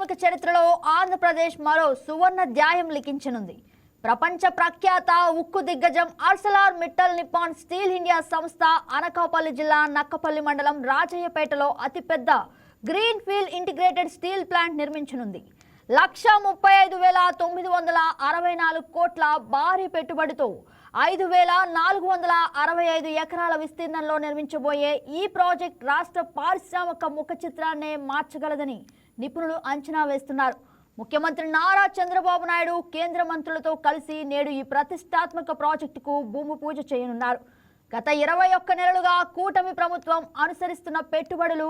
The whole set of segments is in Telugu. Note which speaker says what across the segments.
Speaker 1: పారిశ్రామిక చరిత్రలో ఆంధ్రప్రదేశ్ మరో సువర్ణాధ్యాయం లిఖించనుంది. ప్రపంచ ప్రఖ్యాత ఉక్కు దిగ్గజం Arcelor Mittal Nippon steel India సంస్థ అనకాపల్లి జిల్లా నక్కపల్లి మండలం రాజయ్యపేటలో అతిపెద్ద green field integrated steel plant నిర్మించనుంది. 1,35,964 కోట్ల భారీ పెట్టుబడితో 5,465 ఎకరాల విస్తీర్ణంలో నిర్మించబోయే ఈ ప్రాజెక్ట్ రాష్ట్ర పారిశ్రామిక ముఖ చిత్రాన్నే మార్చగలదని నిపుణులు అంచనా వేస్తున్నారు. ముఖ్యమంత్రి నారా చంద్రబాబు నాయుడు కేంద్ర మంత్రులతో కలిసి నేడు ఈ ప్రతిష్టాత్మక ప్రాజెక్టుకు భూమి పూజ చేయనున్నారు. గత 21 నెలలుగా కూటమి ప్రభుత్వం అనుసరిస్తున్న పెట్టుబడులు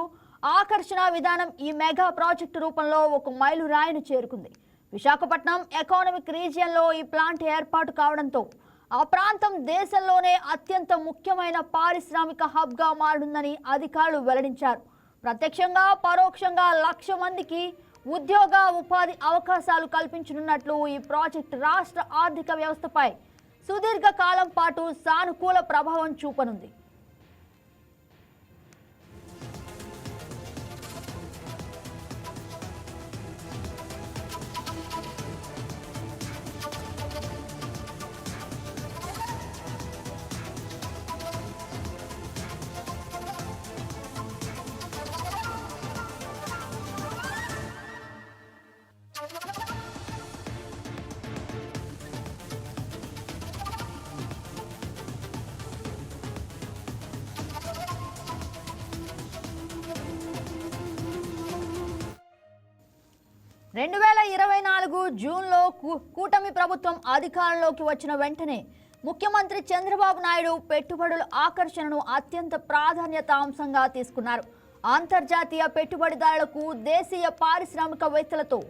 Speaker 1: ఆకర్షణ విధానం ఈ మెగా ప్రాజెక్టు రూపంలో ఒక మైలురాయిని చేరుకుంది. విశాఖపట్నం ఎకానమిక్ రీజియన్లో ఈ ప్లాంట్ ఏర్పాటు కావడంతో ఆ ప్రాంతం దేశంలోనే అత్యంత ముఖ్యమైన పారిశ్రామిక హబ్గా మారుతుందని అధికారులు వెల్లడించారు. ప్రత్యక్షంగా పరోక్షంగా 1,00,000 మందికి ఉద్యోగ ఉపాధి అవకాశాలు కల్పించనున్నట్లు ఈ ప్రాజెక్టు రాష్ట్ర ఆర్థిక వ్యవస్థపై సుదీర్ఘ కాలం పాటు సానుకూల ప్రభావం చూపనుంది. రెండు 2024 జూన్లో కూటమి ప్రభుత్వం అధికారంలోకి వచ్చిన వెంటనే ముఖ్యమంత్రి చంద్రబాబు నాయుడు పెట్టుబడుల ఆకర్షణను అత్యంత ప్రాధాన్యత అంశంగా తీసుకున్నారు. అంతర్జాతీయ పెట్టుబడిదారులకు దేశీయ పారిశ్రామికవేత్తలతో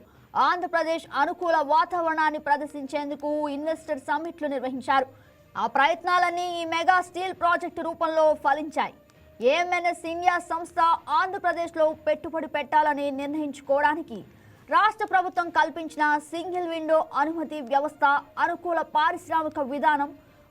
Speaker 1: ఆంధ్రప్రదేశ్ అనుకూల వాతావరణాన్ని ప్రదర్శించేందుకు ఇన్వెస్టర్ సమ్మిట్లు నిర్వహించారు. ఆ ప్రయత్నాలన్నీ ఈ మెగా స్టీల్ ప్రాజెక్టు రూపంలో ఫలించాయి. ఏఎంఎన్ఎస్ ఇండియా సంస్థ ఆంధ్రప్రదేశ్లో పెట్టుబడి పెట్టాలని నిర్ణయించుకోవడానికి రాష్ట్ర ప్రభుత్వం కల్పించిన సింగిల్ విండో అనుమతి వ్యవస్థ, అనుకూల పారిశ్రామిక విధానం,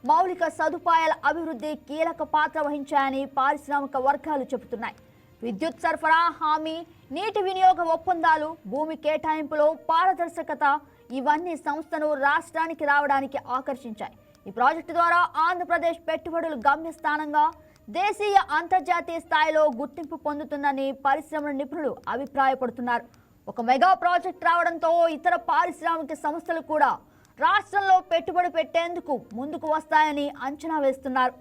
Speaker 1: మౌలిక సదుపాయాల అభివృద్ధి కీలక పాత్ర వహించాయని పారిశ్రామిక వర్గాలు చెబుతున్నాయి. విద్యుత్ సరఫరా హామీ, నీటి వినియోగ ఒప్పందాలు, భూమి కేటాయింపులో పారదర్శకత ఇవన్నీ సంస్థను రాష్ట్రానికి రావడానికి ఆకర్షించాయి. ఈ ప్రాజెక్టు ద్వారా ఆంధ్రప్రదేశ్ పెట్టుబడులు గమ్యస్థానంగా దేశీయ అంతర్జాతీయ స్థాయిలో గుర్తింపు పొందుతుందని పరిశ్రమల నిపుణులు అభిప్రాయపడుతున్నారు. ఒక మెగా ప్రాజెక్ట్ రావడంతో ఇతర పారిశ్రామిక సంస్థలు కూడా రాష్ట్రంలో పెట్టుబడి పెట్టేందుకు ముందుకు వస్తాయని అంచనా వేస్తున్నారు.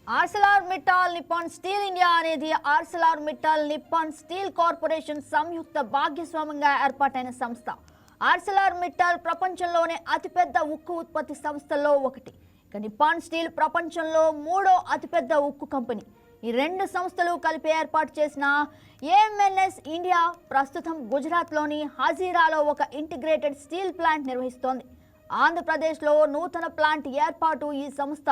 Speaker 1: Arcelor Mittal Nippon steel India అనేది Arcelor Mittal Nippon steel corporation సంయుక్త భాగస్వామ్యంగా ఏర్పాటైన సంస్థ. ఆర్సెలర్ మిట్టల్ ప్రపంచంలోనే అతిపెద్ద ఉక్కు ఉత్పత్తి సంస్థల్లో ఒకటి. ఇక నిప్పాన్ స్టీల్ ప్రపంచంలో 3వ అతిపెద్ద ఉక్కు కంపెనీ. ఈ రెండు సంస్థలు కలిపి ఏర్పాటు చేసిన ఏఎంఎన్ఎస్ ఇండియా ప్రస్తుతం గుజరాత్లోని హజీరాలో ఒక ఇంటిగ్రేటెడ్ స్టీల్ ప్లాంట్ నిర్వహిస్తోంది. ఆంధ్రప్రదేశ్లో నూతన ప్లాంట్ ఏర్పాటు ఈ సంస్థ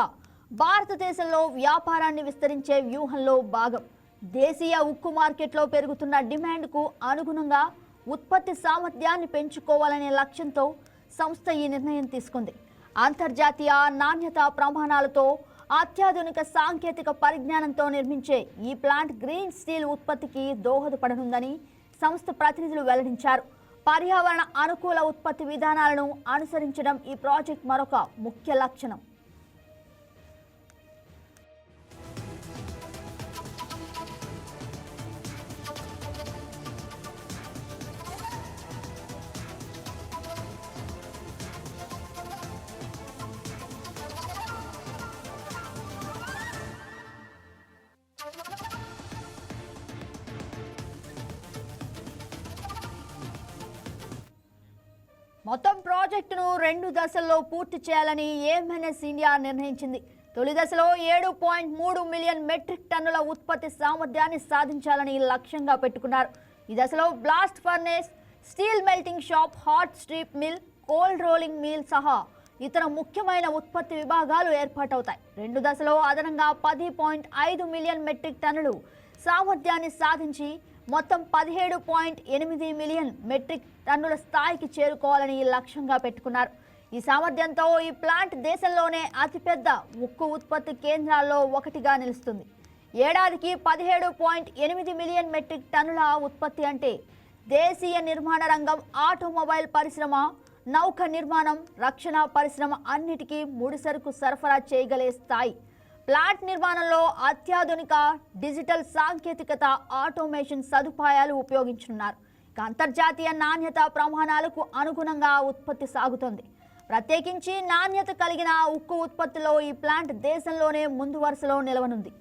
Speaker 1: భారతదేశంలో వ్యాపారాన్ని విస్తరించే వ్యూహంలో భాగం. దేశీయ ఉక్కు మార్కెట్లో పెరుగుతున్న డిమాండ్కు అనుగుణంగా ఉత్పత్తి సామర్థ్యాన్ని పెంచుకోవాలనే లక్ష్యంతో సంస్థ ఈ నిర్ణయం తీసుకుంది. అంతర్జాతీయ నాణ్యత ప్రమాణాలతో అత్యాధునిక సాంకేతిక పరిజ్ఞానంతో నిర్మించే ఈ ప్లాంట్ గ్రీన్ స్టీల్ ఉత్పత్తికి దోహదపడనుందని సంస్థ ప్రతినిధులు వెల్లడించారు. పర్యావరణ అనుకూల ఉత్పత్తి విధానాలను అనుసరించడం ఈ ప్రాజెక్ట్ మరొక ముఖ్య లక్షణం. మొత్తం ప్రాజెక్టును 2 దశల్లో పూర్తి చేయాలని ఏఎంఎన్ఎస్ ఇండియా నిర్ణయించింది. తొలి దశలో 7.3 మిలియన్ మెట్రిక్ టన్నుల ఉత్పత్తి సామర్థ్యాన్ని సాధించాలని లక్ష్యంగా పెట్టుకున్నారు. ఈ దశలో blast furnace, steel melting shop, hot strip mill, cold rolling mill సహా ఇతర ముఖ్యమైన ఉత్పత్తి విభాగాలు ఏర్పాటవుతాయి. 2 దశలో అదనంగా 10.5 మిలియన్ మెట్రిక్ టన్నులు సామర్థ్యాన్ని సాధించి మొత్తం 17.8 మిలియన్ మెట్రిక్ టన్నుల స్థాయికి చేరుకోవాలని లక్ష్యంగా పెట్టుకున్నారు. ఈ సామర్థ్యంతో ఈ ప్లాంట్ దేశంలోనే అతిపెద్ద ఉక్కు ఉత్పత్తి కేంద్రాల్లో ఒకటిగా నిలుస్తుంది. ఏడాదికి 17.8 మిలియన్ మెట్రిక్ టన్నుల ఉత్పత్తి అంటే దేశీయ నిర్మాణ రంగం, ఆటోమొబైల్ పరిశ్రమ, నౌక నిర్మాణం, రక్షణ పరిశ్రమ అన్నిటికీ ముడిసరుకు సరఫరా చేయగలే స్థాయి. ప్లాంట్ నిర్మాణంలో అత్యాధునిక డిజిటల్ సాంకేతికత, ఆటోమేషన్ సదుపాయాలు ఉపయోగించనున్నారు. అంతర్జాతీయ నాణ్యత ప్రమాణాలకు అనుగుణంగా ఉత్పత్తి సాగుతోంది. ప్రత్యేకించి నాణ్యత కలిగిన ఉక్కు ఉత్పత్తిలో ఈ ప్లాంట్ దేశంలోనే ముందు వరుసలో నిలవనుంది.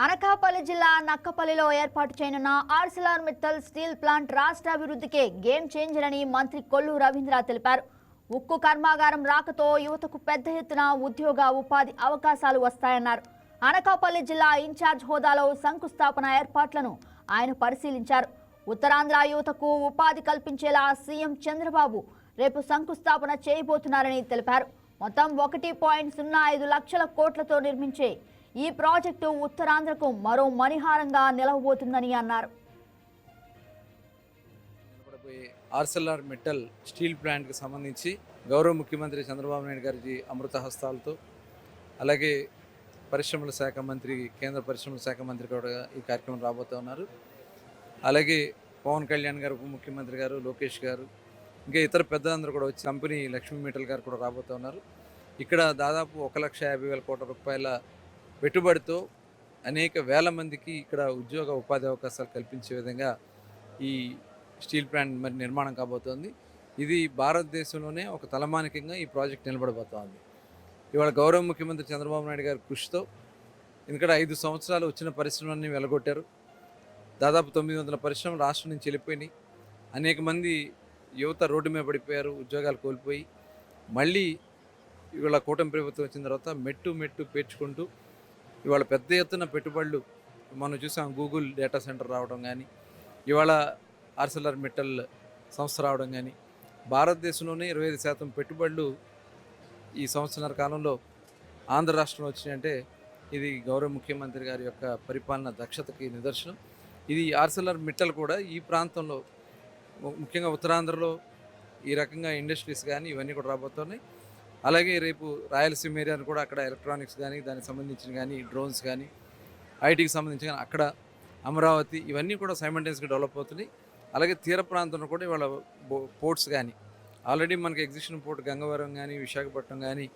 Speaker 1: అనకాపల్లి జిల్లా నక్కపల్లిలో ఏర్పాటు చేయనున్న ఆర్సిలార్ మిట్టల్ స్టీల్ ప్లాంట్ రాష్ట్ర అభివృద్ధికే గేమ్ చేంజర్ అని మంత్రి కొల్లు రవీంద్ర తెలిపారు. ఉక్కు కర్మాగారం రాకతో యువతకు పెద్ద ఎత్తున ఉద్యోగ ఉపాధి అవకాశాలు వస్తాయన్నారు. అనకాపల్లి జిల్లా ఇన్ఛార్జ్ హోదాలో శంకుస్థాపన ఏర్పాట్లను ఆయన పరిశీలించారు. ఉత్తరాంధ్ర యువతకు ఉపాధి కల్పించేలా సీఎం చంద్రబాబు రేపు శంకుస్థాపన చేయబోతున్నారని తెలిపారు. మొత్తం 1.05 లక్షల కోట్లతో నిర్మించే ఈ ప్రాజెక్టు ఉత్తరాంధ్రకు మరో మణిహారంగా నిలవబోతుందని అన్నారు.
Speaker 2: ఆర్సిలార్ మిట్టల్ స్టీల్ ప్లాంట్కి సంబంధించి గౌరవ ముఖ్యమంత్రి చంద్రబాబు నాయుడు గారి అమృత హస్తాలతో, అలాగే పరిశ్రమల శాఖ మంత్రి, కేంద్ర పరిశ్రమల శాఖ మంత్రి కూడా ఈ కార్యక్రమం రాబోతూ ఉన్నారు. అలాగే పవన్ కళ్యాణ్ గారు, ఉప ముఖ్యమంత్రి గారు, లోకేష్ గారు, ఇంకా ఇతర పెద్దలందరూ కూడా వచ్చి కంపెనీ లక్ష్మీ మిట్టల్ గారు కూడా రాబోతూ ఉన్నారు. ఇక్కడ దాదాపు 1,50,000 కోట్ల రూపాయల పెట్టుబడితో అనేక వేల మందికి ఇక్కడ ఉద్యోగ ఉపాధి అవకాశాలు కల్పించే విధంగా ఈ స్టీల్ ప్లాంట్ మరి నిర్మాణం కాబోతోంది. ఇది భారతదేశంలోనే ఒక తలమానికంగా ఈ ప్రాజెక్ట్ నిలబడబోతోంది. ఇవాళ గౌరవ ముఖ్యమంత్రి చంద్రబాబు నాయుడు గారి కృషితో ఎందుకంటే 5 సంవత్సరాలు వచ్చిన పరిశ్రమలన్నీ వెలగొట్టారు. దాదాపు 900 పరిశ్రమలు రాష్ట్రం నుంచి వెళ్ళిపోయినాయి. అనేక మంది యువత రోడ్డు మీద పడిపోయారు, ఉద్యోగాలు కోల్పోయి. మళ్ళీ ఇవాళ కూటమి ప్రభుత్వం వచ్చిన తర్వాత మెట్టు పేర్చుకుంటూ ఇవాళ పెద్ద ఎత్తున పెట్టుబడులు మనం చూసాం. గూగుల్ డేటా సెంటర్ రావడం కానీ, ఇవాళ ఆర్సిలార్ మిట్టల్ సంస్థ రావడం కానీ, భారతదేశంలోనే 25% పెట్టుబడులు ఈ సంవత్సరాల కాలంలో ఆంధ్ర రాష్ట్రంలో వచ్చినాయంటే ఇది గౌరవ ముఖ్యమంత్రి గారి యొక్క పరిపాలన దక్షతకి నిదర్శనం. ఇది ఆర్సిలార్ మిట్టల్ కూడా ఈ ప్రాంతంలో ముఖ్యంగా ఉత్తరాంధ్రలో ఈ రకంగా ఇండస్ట్రీస్ కానీ ఇవన్నీ కూడా రాబోతున్నాయి. అలాగే రేపు రాయలసీమ ఏరియాను కూడా అక్కడ ఎలక్ట్రానిక్స్ కానీ, దానికి సంబంధించిన కానీ, డ్రోన్స్ కానీ, ఐటీకి సంబంధించి కానీ, అక్కడ అమరావతి ఇవన్నీ కూడా సైమల్టేనియస్గా డెవలప్ అవుతున్నాయి. అలాగే తీర ప్రాంతంలో కూడా ఇవాళ పోర్ట్స్ కానీ, ఆల్రెడీ మనకి ఎగ్జిస్టింగ్ పోర్ట్ గంగవరం కానీ, విశాఖపట్నం కానీ,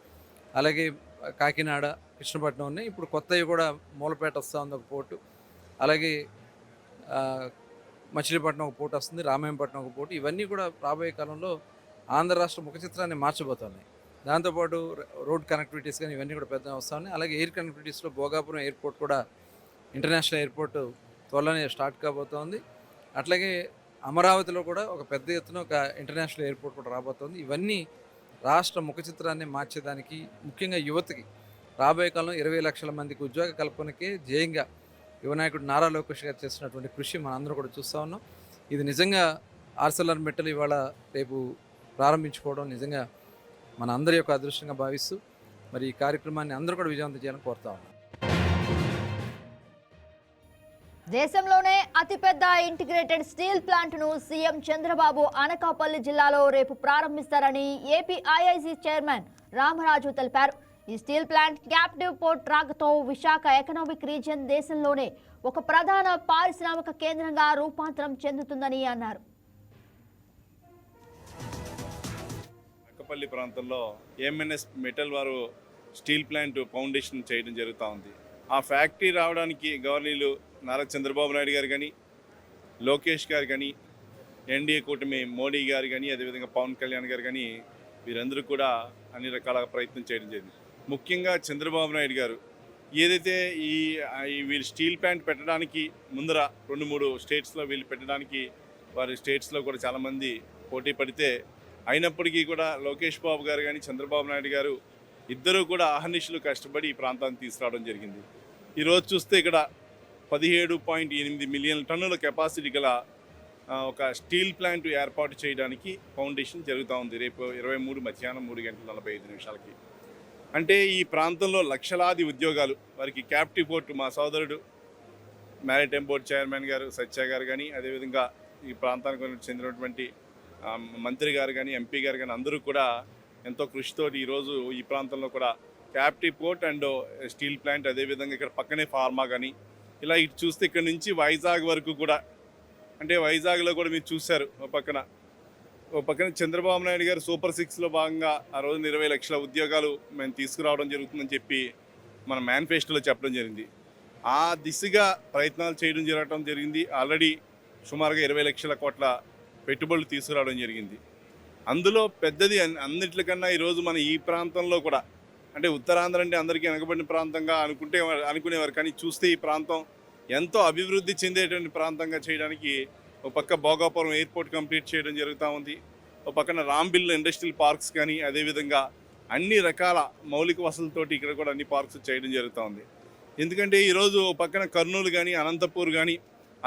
Speaker 2: అలాగే కాకినాడ, కృష్ణపట్నం ఉన్నాయి. ఇప్పుడు కొత్తవి కూడా మూలపేట వస్తూ ఉంది ఒక పోర్టు, అలాగే మచిలీపట్నం ఒక పోర్ట్ వస్తుంది, రామాయంపట్నం ఒక పోర్టు. ఇవన్నీ కూడా రాబోయే కాలంలో ఆంధ్ర రాష్ట్ర ముఖ చిత్రాన్ని మార్చబోతున్నాయి. దాంతోపాటు రోడ్ కనెక్టివిటీస్ కానీ ఇవన్నీ కూడా పెద్ద వస్తూ ఉన్నాయి. అలాగే ఎయిర్ కనెక్టివిటీస్లో భోగాపురం ఎయిర్పోర్ట్ కూడా ఇంటర్నేషనల్ ఎయిర్పోర్ట్ త్వరలోనే స్టార్ట్ కాబోతోంది. అట్లాగే అమరావతిలో కూడా ఒక పెద్ద ఎత్తున ఒక ఇంటర్నేషనల్ ఎయిర్పోర్ట్ కూడా రాబోతోంది. ఇవన్నీ రాష్ట్ర ముఖ చిత్రాన్ని మార్చేదానికి, ముఖ్యంగా యువతకి రాబోయే కాలంలో 20 లక్షల మందికి ఉద్యోగ కల్పనకే ధ్యేయంగా యువనాయకుడు నారా లోకేష్ గారు చేస్తున్నటువంటి కృషి మనందరూ కూడా చూస్తూ ఉన్నాం. ఇది నిజంగా ఆర్సిలార్ మిట్టల్ ఇవాళ రేపు ప్రారంభించుకోవడం నిజంగా మన అందరి యొక్క అదృష్టంగా భావిస్తూ మరి ఈ కార్యక్రమాన్ని అందరూ కూడా విజయవంతం చేయాలని కోరుతా ఉన్నాం.
Speaker 1: దేశంలోనే అతిపెద్ద ఇంటిగ్రేటెడ్ స్టీల్ ప్లాంట్ను సీఎం చంద్రబాబు అనకాపల్లి జిల్లాలో రేపు ప్రారంభిస్తారని ఏపీ ఐఐసీ చైర్మన్ రామరాజు తెలిపారు. ఈ స్టీల్ ప్లాంట్ క్యాప్టివ్ పోర్ట్ ట్రాక్తో విశాఖ ఎకనామిక్ రీజియన్ దేశంలోనే ఒక ప్రధాన పారిశ్రామిక కేంద్రంగా రూపాంతరం చెందుతుందని అన్నారు.
Speaker 3: అనకాపల్లి ప్రాంతంలో ఎంఎన్ఎస్ మెటల్ వారు స్టీల్ ప్లాంట్ ఫౌండేషన్ చేయడం జరుగుతూ ఉంది. ఆ ఫ్యాక్టరీ రావడానికి గవర్నర్లు నారా చంద్రబాబు నాయుడు గారు కానీ, లోకేష్ గారు కానీ, ఎన్డీఏ కూటమి మోడీ గారు కానీ, అదేవిధంగా పవన్ కళ్యాణ్ గారు కానీ వీరందరూ కూడా అన్ని రకాల ప్రయత్నం చేయడం జరిగింది. ముఖ్యంగా చంద్రబాబు నాయుడు గారు ఏదైతే వీళ్ళు స్టీల్ ప్లాంట్ పెట్టడానికి ముందర 2-3 స్టేట్స్లో వీళ్ళు పెట్టడానికి వారి స్టేట్స్లో కూడా చాలామంది పోటీ పడితే అయినప్పటికీ కూడా లోకేష్ బాబు గారు కానీ చంద్రబాబు నాయుడు గారు ఇద్దరూ కూడా అహర్నిశలు కష్టపడి ఈ ప్రాంతాన్ని తీసుకురావడం జరిగింది. ఈరోజు చూస్తే ఇక్కడ 17.8 మిలియన్ టన్నుల కెపాసిటీ గల ఒక స్టీల్ ప్లాంట్ ఏర్పాటు చేయడానికి ఫౌండేషన్ జరుగుతూ ఉంది రేపు 23 మధ్యాహ్నం 3:45 అంటే ఈ ప్రాంతంలో లక్షలాది ఉద్యోగాలు వారికి క్యాప్టివ్ పోర్ట్ మా సోదరుడు మ్యారిటైమ్ బోర్డ్ చైర్మన్ గారు సత్య గారు కానీ, అదేవిధంగా ఈ ప్రాంతానికి చెందినటువంటి మంత్రి గారు కానీ, ఎంపీ గారు కానీ అందరూ కూడా ఎంతో కృషితోటి ఈరోజు ఈ ప్రాంతంలో కూడా captive port and steel plant, అదేవిధంగా ఇక్కడ పక్కనే ఫార్మా కానీ ఇలా ఇటు చూస్తే ఇక్కడ నుంచి వైజాగ్ వరకు కూడా, అంటే వైజాగ్లో కూడా మీరు చూశారు ఓ పక్కన చంద్రబాబు నాయుడు గారు సూపర్ 6లో భాగంగా ఆ రోజు 20 లక్షల ఉద్యోగాలు మేము తీసుకురావడం జరుగుతుందని చెప్పి మన మేనిఫెస్టోలో చెప్పడం జరిగింది. ఆ దిశగా ప్రయత్నాలు చేయడం జరిగింది. ఆల్రెడీ సుమారుగా 20 లక్షల కోట్ల పెట్టుబడులు తీసుకురావడం జరిగింది. అందులో పెద్దది అన్నింటికన్నా ఈరోజు మన ఈ ప్రాంతంలో కూడా, అంటే ఉత్తరాంధ్ర అంటే అందరికీ వెనకబడిన ప్రాంతంగా అనుకునేవారు, కానీ చూస్తే ఈ ప్రాంతం ఎంతో అభివృద్ధి చెందేటువంటి ప్రాంతంగా చేయడానికి ఒక పక్క భోగాపురం ఎయిర్పోర్ట్ కంప్లీట్ చేయడం జరుగుతూ ఉంది. ఒక పక్కన రాంబిల్ ఇండస్ట్రియల్ పార్క్స్ కానీ, అదేవిధంగా అన్ని రకాల మౌలిక వసతులతోటి ఇక్కడ కూడా అన్ని పార్క్స్ చేయడం జరుగుతూ ఉంది. ఎందుకంటే ఈరోజు ఒక పక్కన కర్నూలు కానీ, అనంతపూర్ కానీ,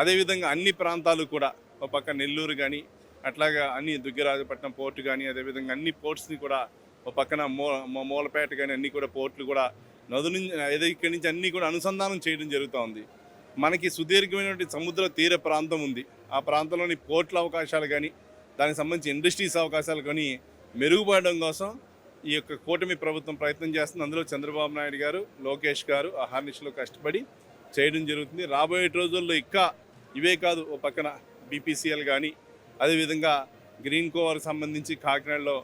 Speaker 3: అదేవిధంగా అన్ని ప్రాంతాలు కూడా, ఒక పక్క నెల్లూరు కానీ, అట్లాగా అన్ని దుగ్గరాజపట్నం పోర్టు కానీ, అదేవిధంగా అన్ని పోర్ట్స్ని కూడా ఒక పక్కన మూలపేట కానీ అన్ని కూడా పోర్టులు కూడా నదు నుంచి ఇక్కడి నుంచి అన్నీ కూడా అనుసంధానం చేయడం జరుగుతూ ఉంది. మనకి సుదీర్ఘమైనటువంటి సముద్ర తీర ప్రాంతం ఉంది. ఆ ప్రాంతంలోని పోర్ట్ల అవకాశాలు కానీ, దానికి సంబంధించి ఇండస్ట్రీస్ అవకాశాలు కానీ మెరుగుపడడం కోసం ఈ యొక్క కూటమి ప్రభుత్వం ప్రయత్నం చేస్తుంది. అందులో చంద్రబాబు నాయుడు గారు, లోకేష్ గారు అహర్నిశలో కష్టపడి చేయడం జరుగుతుంది. రాబోయే రోజుల్లో ఇవే కాదు, ఓ పక్కన బీపీసీఎల్ కానీ, అదేవిధంగా గ్రీన్ కోవర్కి సంబంధించి కాకినాడలో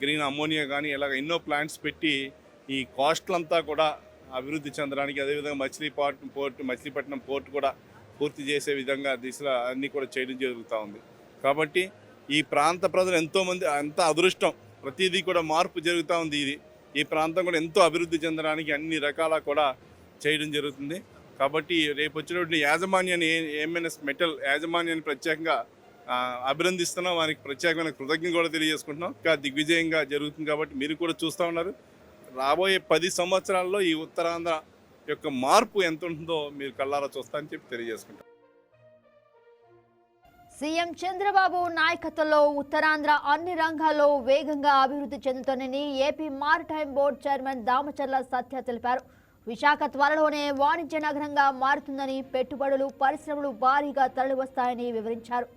Speaker 3: గ్రీన్ అమ్మోనియా కానీ ఇలాగ ఎన్నో ప్లాంట్స్ పెట్టి ఈ కాస్ట్లంతా కూడా అభివృద్ధి చెందడానికి, అదేవిధంగా మచిలీపట్నం పోర్టు కూడా పూర్తి చేసే విధంగా దిశలో అన్నీ కూడా చేయడం జరుగుతూ ఉంది. కాబట్టి ఈ ప్రాంత ప్రజలు ఎంతోమంది ఎంత అదృష్టం, ప్రతిదీ కూడా మార్పు జరుగుతూ ఉంది. ఈ ప్రాంతం కూడా ఎంతో అభివృద్ధి చెందడానికి అన్ని రకాల కూడా చేయడం జరుగుతుంది. కాబట్టి రేపు వచ్చినటువంటి యాజమాన్యాన్ని, ఎంఎన్ఎస్ మెటల్ యాజమాన్యాన్ని ప్రత్యేకంగా అభినందిస్తున్నాం. వారికి ప్రత్యేకమైన కృతజ్ఞత కూడా తెలియజేసుకుంటున్నాం. ఇంకా దిగ్విజయంగా జరుగుతుంది కాబట్టి మీరు కూడా చూస్తూ ఉన్నారు. రాబోయే 10 సంవత్సరాల్లో ఈ ఉత్తరాంధ్ర యొక్క మార్పు ఎంత ఉంటుందో మీరు కళ్ళారా చూస్తారని చెప్పి తెలియజేసుకుంటాం.
Speaker 1: సీఎం చంద్రబాబు నాయకత్వంలో ఉత్తరాంధ్ర అన్ని రంగాల్లో వేగంగా అభివృద్ధి చెందుతోందని AP maritime board chairman Damacharla Satya తెలిపారు. విశాఖ త్వరలోనే వాణిజ్య నగరంగా మారుతుందని, పెట్టుబడులు, పరిశ్రమలు భారీగా తరలివస్తాయని వివరించారు.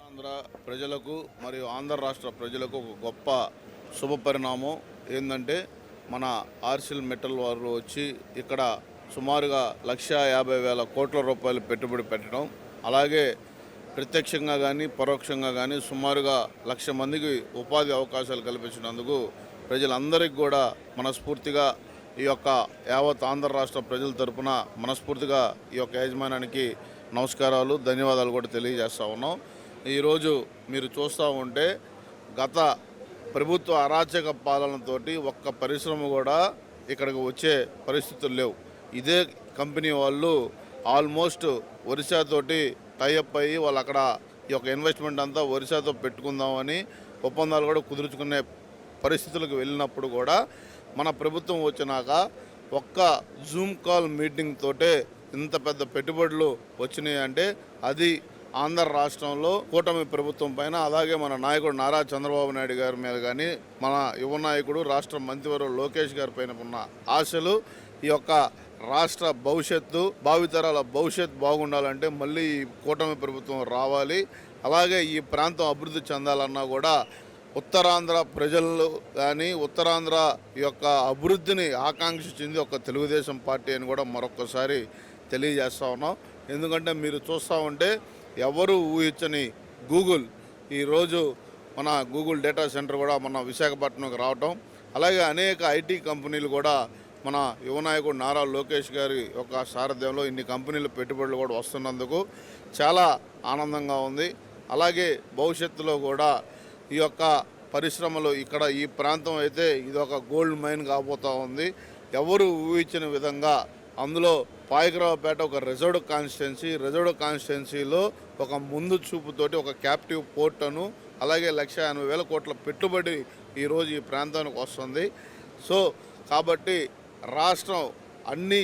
Speaker 4: ఆంధ్ర ప్రజలకు మరియు ఆంధ్ర రాష్ట్ర ప్రజలకు ఒక గొప్ప శుభ పరిణామం ఏంటంటే, మన ఆర్సిల్ మెటల్ వారు వచ్చి ఇక్కడ సుమారుగా 1,50,000 కోట్ల రూపాయలు పెట్టుబడి పెట్టడం, అలాగే ప్రత్యక్షంగా కానీ పరోక్షంగా కానీ సుమారుగా 1,00,000 మందికి ఉపాధి అవకాశాలు కల్పించినందుకు ప్రజలందరికీ కూడా మనస్ఫూర్తిగా ఈ యొక్క యావత్ ఆంధ్ర రాష్ట్ర ప్రజల తరపున మనస్ఫూర్తిగా ఈ యొక్క యాజమాన్యానికి నమస్కారాలు, ధన్యవాదాలు కూడా తెలియజేస్తూ ఉన్నాం. ఈరోజు మీరు చూస్తూ ఉంటే గత ప్రభుత్వ అరాచక పాలనతోటి ఒక్క పరిశ్రమ కూడా ఇక్కడికి వచ్చే పరిస్థితులు లేవు. ఇదే కంపెనీ వాళ్ళు ఆల్మోస్ట్ ఒరిస్సాతోటి టైఅప్ అయ్యి వాళ్ళు అక్కడ ఈ యొక్క ఇన్వెస్ట్మెంట్ అంతా ఒరిస్సాతో పెట్టుకుందామని ఒప్పందాలు కూడా కుదుర్చుకునే పరిస్థితులకు వెళ్ళినప్పుడు కూడా మన ప్రభుత్వం వచ్చినాక ఒక్క జూమ్ కాల్ మీటింగ్ తోటే ఇంత పెద్ద పెట్టుబడులు వచ్చినాయి అంటే అది ఆంధ్ర రాష్ట్రంలో కూటమి ప్రభుత్వం పైన, అలాగే మన నాయకుడు నారా చంద్రబాబు నాయుడు గారి మీద కానీ, మన యువ నాయకుడు రాష్ట్ర మంత్రివర్యులు లోకేష్ గారి పైన ఉన్న ఆశలు ఈ యొక్క రాష్ట్ర భవిష్యత్తు, భావితరాల భవిష్యత్తు బాగుండాలంటే మళ్ళీ ఈ కూటమి ప్రభుత్వం రావాలి. అలాగే ఈ ప్రాంతం అభివృద్ధి చెందాలన్నా కూడా ఉత్తరాంధ్ర ప్రజలు కానీ ఉత్తరాంధ్ర యొక్క అభివృద్ధిని ఆకాంక్షించింది ఒక తెలుగుదేశం పార్టీ అని కూడా మరొకసారి తెలియజేస్తూ ఉన్నాం. ఎందుకంటే మీరు చూస్తూ ఉంటే ఎవరు ఊహించని గూగుల్ ఈరోజు మన గూగుల్ డేటా సెంటర్ కూడా మన విశాఖపట్నంకి రావటం, అలాగే అనేక ఐటీ కంపెనీలు కూడా మన యువనాయకుడు నారా లోకేష్ గారి యొక్క సారథ్యంలో ఇన్ని కంపెనీలు పెట్టుబడులు కూడా వస్తున్నందుకు చాలా ఆనందంగా ఉంది. అలాగే భవిష్యత్తులో కూడా ఈ యొక్క పరిశ్రమలు ఇక్కడ ఈ ప్రాంతం అయితే ఇది ఒక గోల్డ్ మైన్ కాబోతూ ఉంది. ఎవరు ఊహించిన విధంగా అందులో పాయకరావుపేట ఒక రిజర్వ్డ్ కాన్స్టిట్యున్సీలో ఒక ముందు చూపుతోటి ఒక క్యాప్టివ్ పోర్టును అలాగే 1,50,000 కోట్ల పెట్టుబడి ఈరోజు ఈ ప్రాంతానికి వస్తుంది. సో కాబట్టి రాష్ట్రం అన్ని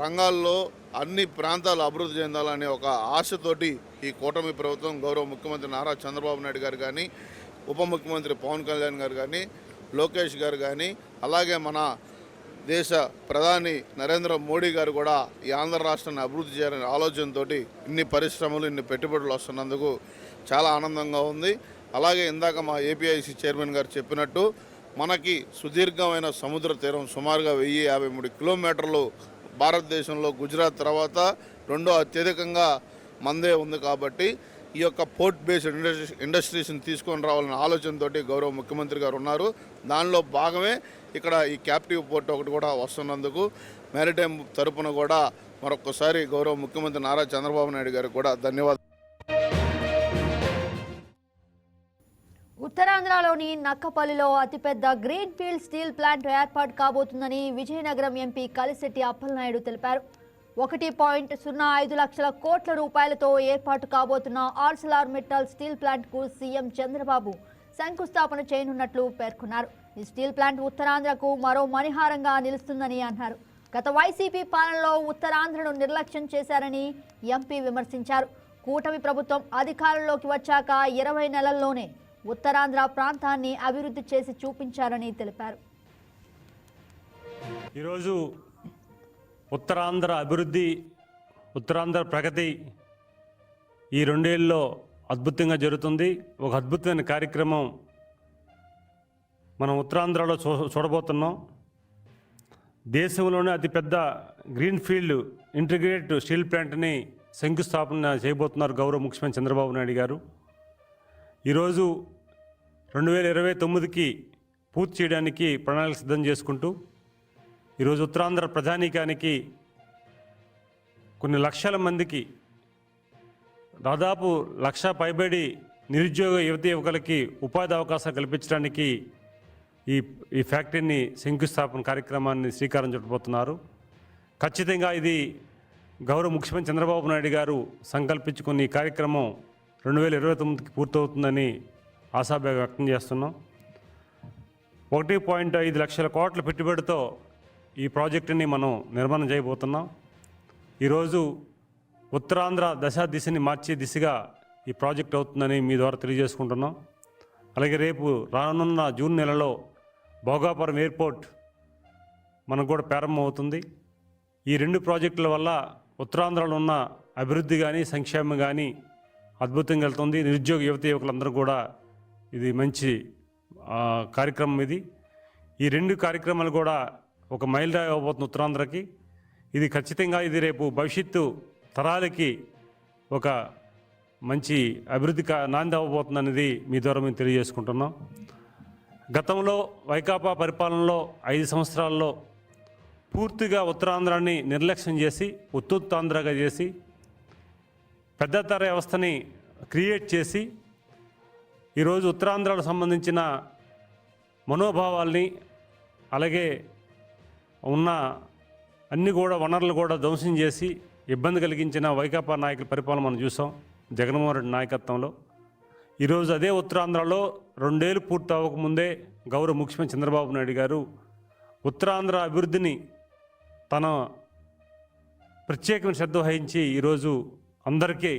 Speaker 4: రంగాల్లో అన్ని ప్రాంతాలు అభివృద్ధి చెందాలనే ఒక ఆశతోటి ఈ కూటమి ప్రభుత్వం గౌరవ ముఖ్యమంత్రి నారా చంద్రబాబు నాయుడు గారు కానీ, ఉప ముఖ్యమంత్రి పవన్ కళ్యాణ్ గారు కానీ, లోకేష్ గారు కానీ, అలాగే మన దేశ ప్రధాని నరేంద్ర మోడీ గారు కూడా ఈ ఆంధ్ర రాష్ట్రాన్ని అభివృద్ధి చేయాలనే ఆలోచనతో ఇన్ని పరిశ్రమలు ఇన్ని పెట్టుబడులు వస్తున్నందుకు చాలా ఆనందంగా ఉంది. అలాగే ఇందాక మా ఏపీఐసి చైర్మన్ గారు చెప్పినట్టు మనకి సుదీర్ఘమైన సముద్ర తీరం సుమారుగా 1053 కిలోమీటర్లు భారతదేశంలో గుజరాత్ తర్వాత రెండో అత్యధికంగా మందే ఉంది. కాబట్టి ఈ యొక్క పోర్ట్ బేస్డ్ ఇండస్ట్రీస్ని తీసుకొని రావాలనే ఆలోచనతో గౌరవ ముఖ్యమంత్రి గారు ఉన్నారు. దానిలో భాగమే ఇక్కడ ఈ క్యాప్టివ్ పోర్ట్ ఒకటి కూడా వస్తున్నందుకు మ్యారిటైమ్ తరపున కూడా మరొకసారి గౌరవ ముఖ్యమంత్రి నారా చంద్రబాబు నాయుడు గారికి కూడా ధన్యవాదాలు.
Speaker 1: ఉత్తరాంధ్రలోని నక్కపల్లిలో అతిపెద్ద గ్రీన్ ఫీల్డ్ స్టీల్ ప్లాంట్ ఏర్పాటు కాబోతుందని విజయనగరం ఎంపీ కలిశెట్టి అప్పలనాయుడు తెలిపారు. 1.05 లక్షల కోట్ల రూపాయలతో ఏర్పాటు కాబోతున్న ఆర్సెల్ఆర్ మిట్టల్ స్టీల్ ప్లాంట్కు సీఎం చంద్రబాబు శంకుస్థాపన చేయనున్నట్లు పేర్కొన్నారు. ఈ స్టీల్ ప్లాంట్ ఉత్తరాంధ్రకు మరో మణిహారంగా నిలుస్తుందని అన్నారు. గత వైసీపీ పాలనలో ఉత్తరాంధ్రను నిర్లక్ష్యం చేశారని ఎంపీ విమర్శించారు. కూటమి ప్రభుత్వం అధికారంలోకి వచ్చాక 20 నెలల్లోనే ఉత్తరాంధ్ర ప్రాంతాన్ని అభివృద్ధి చేసి చూపించారని తెలిపారు.
Speaker 5: ఈరోజు ఉత్తరాంధ్ర అభివృద్ధి, ఉత్తరాంధ్ర ప్రగతి ఈ 2 ఏళ్ళలో అద్భుతంగా జరుగుతుంది. ఒక అద్భుతమైన కార్యక్రమం మనం ఉత్తరాంధ్రలో చూడబోతున్నాం. దేశంలోనే అతిపెద్ద గ్రీన్ఫీల్డ్ ఇంటిగ్రేటెడ్ స్టీల్ ప్లాంట్ని శంకుస్థాపన చేయబోతున్నారు గౌరవ ముఖ్యమంత్రి చంద్రబాబు నాయుడు గారు. ఈరోజు 2029కి పూర్తి చేయడానికి ప్రణాళిక సిద్ధం చేసుకుంటూ ఈరోజు ఉత్తరాంధ్ర ప్రజానీకానికి కొన్ని లక్షల మందికి దాదాపు 1,00,000 పైబడి నిరుద్యోగ యువకులకి ఉపాధి అవకాశాలు కల్పించడానికి ఈ ఫ్యాక్టరీని శంకుస్థాపన కార్యక్రమాన్ని శ్రీకారం చుట్టబోతున్నారు. ఖచ్చితంగా ఇది గౌరవ ముఖ్యమంత్రి చంద్రబాబు నాయుడు గారు సంకల్పించుకున్న ఈ కార్యక్రమం 2029కి పూర్తవుతుందని ఆశాభావం వ్యక్తం చేస్తున్నాం. 1.5 లక్షల కోట్ల పెట్టుబడితో ఈ ప్రాజెక్టుని మనం నిర్మాణం చేయబోతున్నాం. ఈరోజు ఉత్తరాంధ్ర దిశని మార్చే దిశగా ఈ ప్రాజెక్ట్ అవుతుందని మీ ద్వారా తెలియజేసుకుంటున్నాం. అలాగే రేపు రానున్న జూన్ నెలలో భోగాపురం ఎయిర్పోర్ట్ మనకు కూడా ప్రారంభమవుతుంది. ఈ 2 ప్రాజెక్టుల వల్ల ఉత్తరాంధ్రలో ఉన్న అభివృద్ధి కానీ సంక్షేమం కానీ అద్భుతంగా వెళ్తుంది. నిరుద్యోగ యువకులందరూ కూడా ఇది మంచి కార్యక్రమం. ఈ 2 కార్యక్రమాలు కూడా ఒక మైలురాయి అవ్వబోతుంది ఉత్తరాంధ్రకి. ఇది ఖచ్చితంగా ఇది రేపు భవిష్యత్తు తరాలకి ఒక మంచి అభివృద్ధి నాంది అవ్వబోతుంది అనేది మీ ద్వారా మేము తెలియజేసుకుంటున్నాం. గతంలో వైకాపా పరిపాలనలో 5 సంవత్సరాల్లో పూర్తిగా ఉత్తరాంధ్రాన్ని నిర్లక్ష్యం చేసి ఉత్తుత్తాంధ్రగా చేసి పెద్ద తర వ్యవస్థని క్రియేట్ చేసి ఈరోజు ఉత్తరాంధ్రకు సంబంధించిన మనోభావాల్ని అలాగే ఉన్న అన్ని కూడా వనరులు కూడా ధ్వంసం చేసి ఇబ్బంది కలిగించిన వైకాపా నాయకుల పరిపాలన మనం చూసాం జగన్మోహన్ రెడ్డి నాయకత్వంలో. ఈరోజు అదే ఉత్తరాంధ్రలో 2 ఏళ్ళు పూర్తి అవ్వకముందే గౌరవ ముఖ్యమంత్రి చంద్రబాబు నాయుడు గారు ఉత్తరాంధ్ర అభివృద్ధిని తన ప్రత్యేకమైన శ్రద్ధ వహించి ఈరోజు అందరికీ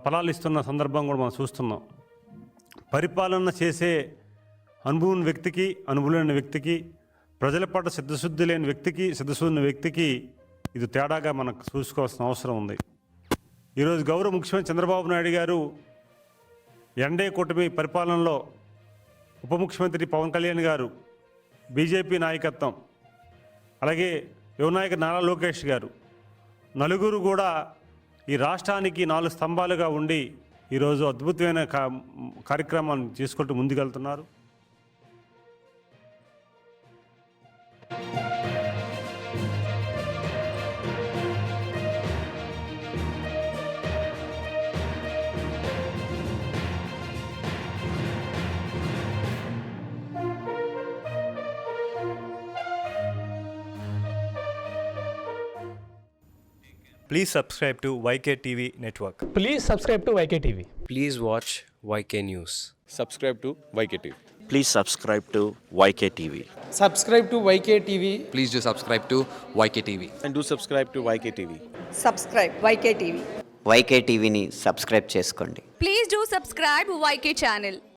Speaker 5: ఫలాలు ఇస్తున్న సందర్భం కూడా మనం చూస్తున్నాం. పరిపాలన చేసే అనుభవం లేని వ్యక్తికి ప్రజల పట్ల సిద్ధశుద్ధి లేని వ్యక్తికి సిద్ధశుద్ధి వ్యక్తికి ఇది తేడాగా మనకు చూసుకోవాల్సిన అవసరం ఉంది. ఈరోజు గౌరవ ముఖ్యమంత్రి చంద్రబాబు నాయుడు గారు ఎన్డీఏ కూటమి పరిపాలనలో ఉప ముఖ్యమంత్రి పవన్ కళ్యాణ్ గారు, బీజేపీ నాయకత్వం, అలాగే యువ నాయకుడు నారా లోకేష్ గారు నలుగురు కూడా ఈ రాష్ట్రానికి 4 స్తంభాలుగా ఉండి ఈరోజు అద్భుతమైన కార్యక్రమాన్ని చేసుకుంటూ ముందుకెళ్తున్నారు.
Speaker 6: Please subscribe to YKTV Network.
Speaker 7: Please subscribe to YKTV.
Speaker 8: Please watch YK News.
Speaker 9: Subscribe to YKTV.
Speaker 10: Please subscribe to YKTV.
Speaker 7: Subscribe to YKTV.
Speaker 8: Please do subscribe to YKTV.
Speaker 9: And do subscribe to YKTV.
Speaker 11: Subscribe YKTV.
Speaker 10: YKTVని సబ్స్క్రైబ్ చేసుకోండి.
Speaker 11: Please do subscribe YK channel.